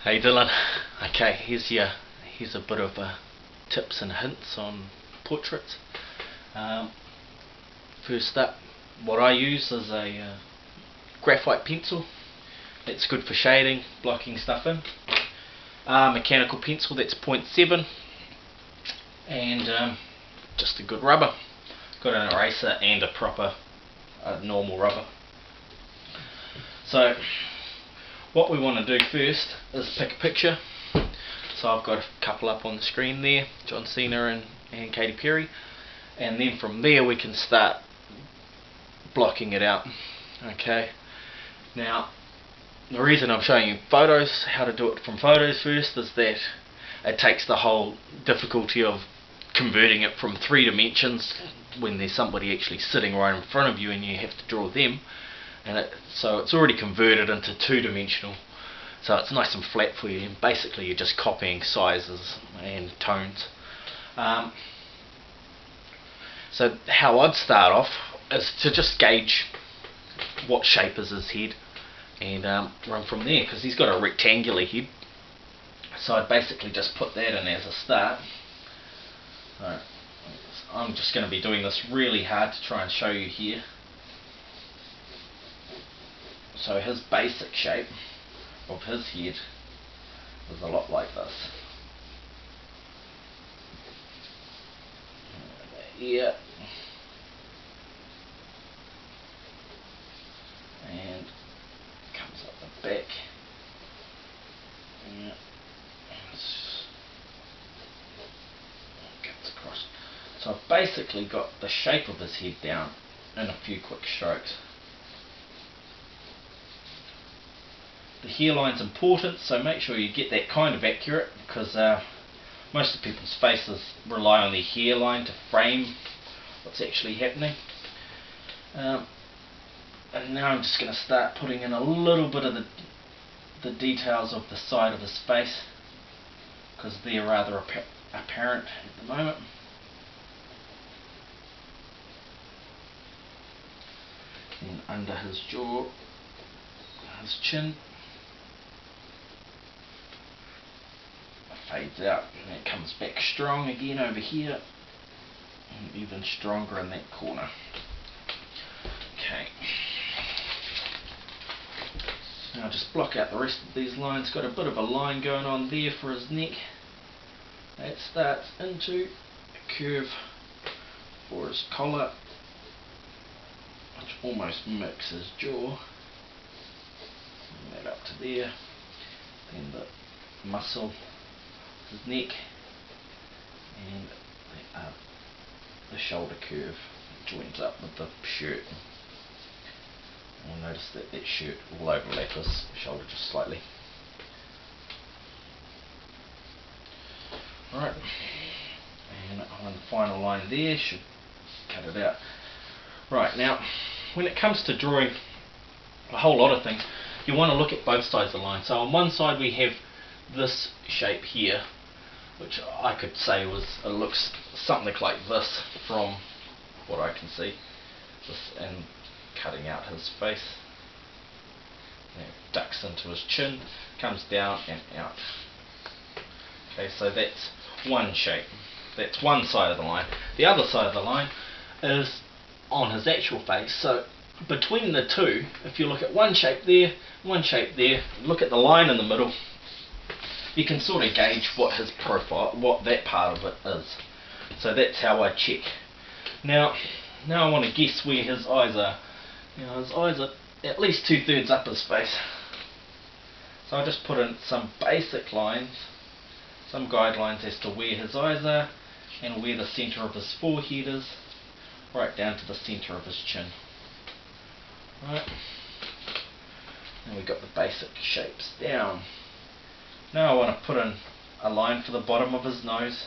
Hey Dylan. Okay, here's a bit of tips and hints on portraits. Um, First up, what I use is a graphite pencil. It's good for shading, blocking stuff in. Mechanical pencil, that's 0.7, and just a good rubber. Got an eraser and a proper normal rubber. So what we want to do first is pick a picture. So I've got a couple up on the screen there, John Cena and Katy Perry, and then from there we can start blocking it out. Okay, now the reason I'm showing you photos, how to do it from photos first, is that it takes the whole difficulty of converting it from 3 dimensions when there's somebody actually sitting right in front of you and you have to draw them, and so it's already converted into 2-dimensional, so it's nice and flat for you, and basically you're just copying sizes and tones. So how I'd start off is to just gauge what shape is his head and run from there, because he's got a rectangular head, so I'd basically just put that in as a start. So I'm just going to be doing this really hard to try and show you here. So his basic shape of his head is a lot like this. Yeah. And comes up the back. Yeah. Comes across. So I've basically got the shape of his head down in a few quick strokes. The hairline's important, so make sure you get that kind of accurate, because most of people's faces rely on their hairline to frame what's actually happening. And now I'm just going to start putting in a little bit of the details of the side of his face, because they're rather apparent at the moment. And under his jaw, his chin fades out, and it comes back strong again over here, and even stronger in that corner. Okay. Now just block out the rest of these lines. Got a bit of a line going on there for his neck. That starts into a curve for his collar, which almost mimics his jaw. Bring that up to there. Then the muscle, his neck, and the shoulder curve joins up with the shirt. You'll notice that that shirt will overlap his shoulder just slightly. Alright, and on the final line there, should cut it out. Right, now when it comes to drawing a whole lot of things, you want to look at both sides of the line. So on one side we have this shape here, which I could say looks something like this from what I can see. And cutting out his face. It ducks into his chin, comes down and out. Okay, so that's one shape. That's one side of the line. The other side of the line is on his actual face. So between the two, if you look at one shape there, look at the line in the middle, you can sort of gauge what his profile, what that part of it is. So that's how I check. Now I want to guess where his eyes are. His eyes are at least 2/3 up his face. So I'll just put in some basic lines, some guidelines as to where his eyes are and where the centre of his forehead is, right down to the centre of his chin. Right. And we've got the basic shapes down. Now I want to put in a line for the bottom of his nose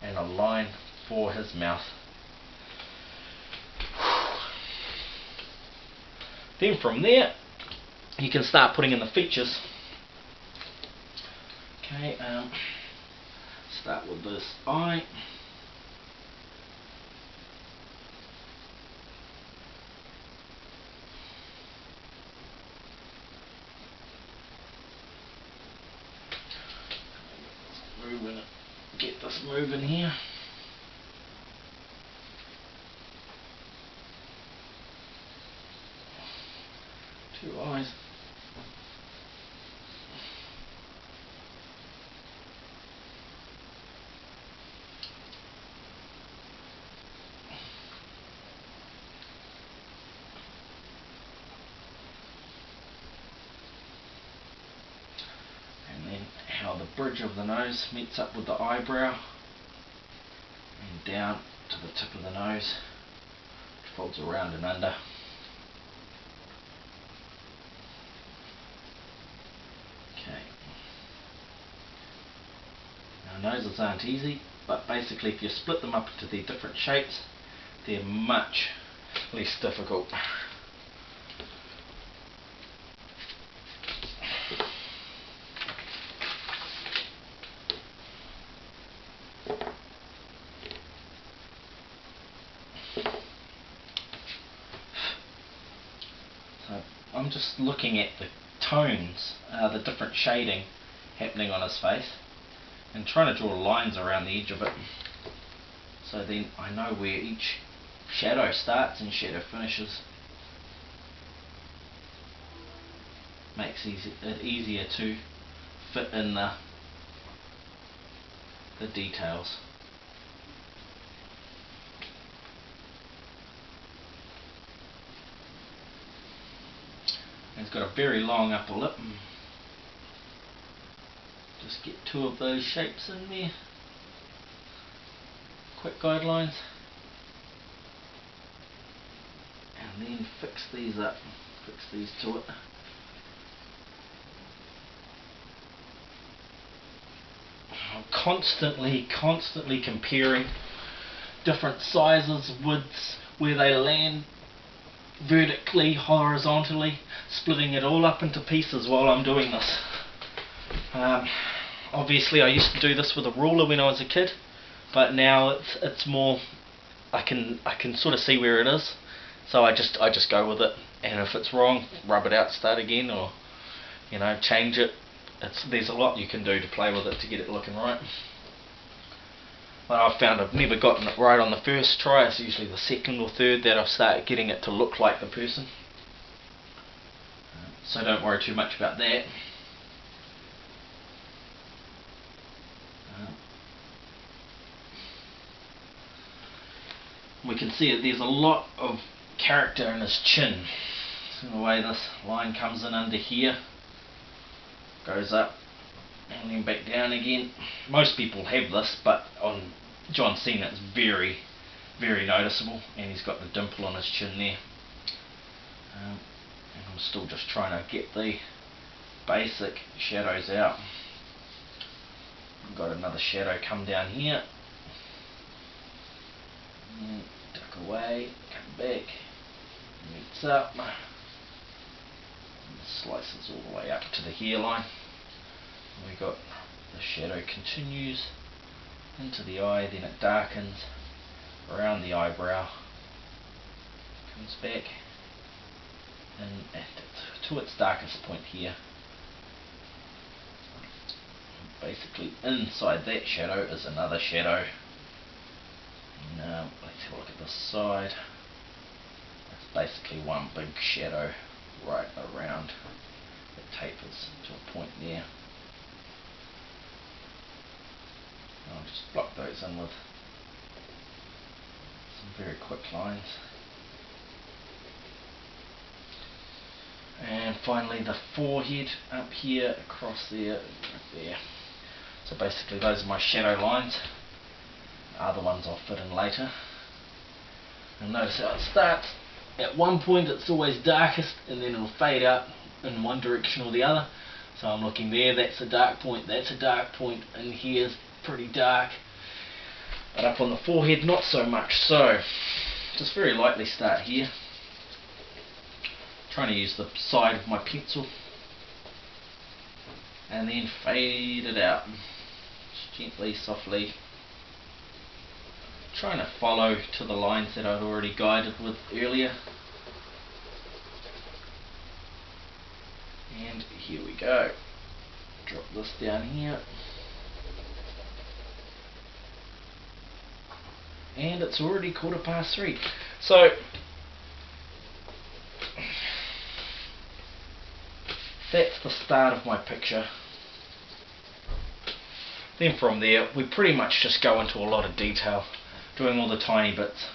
and a line for his mouth. Then from there you can start putting in the features. Okay, start with this eye. get this moving here. Two eyes. And then how the bridge of the nose meets up with the eyebrow and down to the tip of the nose, which folds around and under. Okay. Now noses aren't easy, but basically if you split them up into their different shapes, they're much less difficult. So I'm just looking at the tones, the different shading happening on his face, and trying to draw lines around the edge of it, so then I know where each shadow starts and shadow finishes. Makes it easier to fit in the details. He's got a very long upper lip. Just get two of those shapes in there. Quick guidelines. And then fix these up. Fix these to it. I'm constantly comparing different sizes, widths, where they land vertically, horizontally, splitting it all up into pieces while I'm doing this. Obviously I used to do this with a ruler when I was a kid, but now it's more, I can sort of see where it is, so I just go with it, and if it's wrong, rub it out, start again, or change it. There's a lot you can do to play with it to get it looking right. But I've found I've never gotten it right on the first try. It's usually the second or third that I've started getting it to look like the person. So don't worry too much about that. We can see that there's a lot of character in his chin. So the way this line comes in under here, goes up and then back down again. Most people have this, but on John Cena it's very, very noticeable, and he's got the dimple on his chin there. And I'm still just trying to get the basic shadows out. I've got another shadow come down here. And duck away, come back, meets up, and slices all the way up to the hairline. We got the shadow continues into the eye, then it darkens around the eyebrow, comes back and to its darkest point here. Basically inside that shadow is another shadow. Now let's have a look at this side. It's basically one big shadow right around. It tapers to a point there. I'll just block those in with some very quick lines. And finally the forehead up here, across there, right there. So basically those are my shadow lines. Other ones I'll fit in later. And notice how it starts. At one point it's always darkest, and then it'll fade out in one direction or the other. So I'm looking there, that's a dark point, that's a dark point, and here's pretty dark. But up on the forehead not so much. So just very lightly start here. Trying to use the side of my pencil. And then fade it out. Just gently, softly. Trying to follow to the lines that I'd already guided with earlier. And here we go. Drop this down here. and it's already 3:15. So that's the start of my picture. Then from there we pretty much just go into a lot of detail, doing all the tiny bits.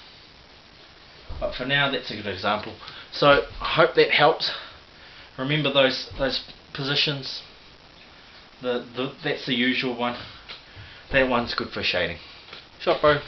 But for now that's a good example. So I hope that helps. Remember those positions. That's the usual one. That one's good for shading. Shot, bro.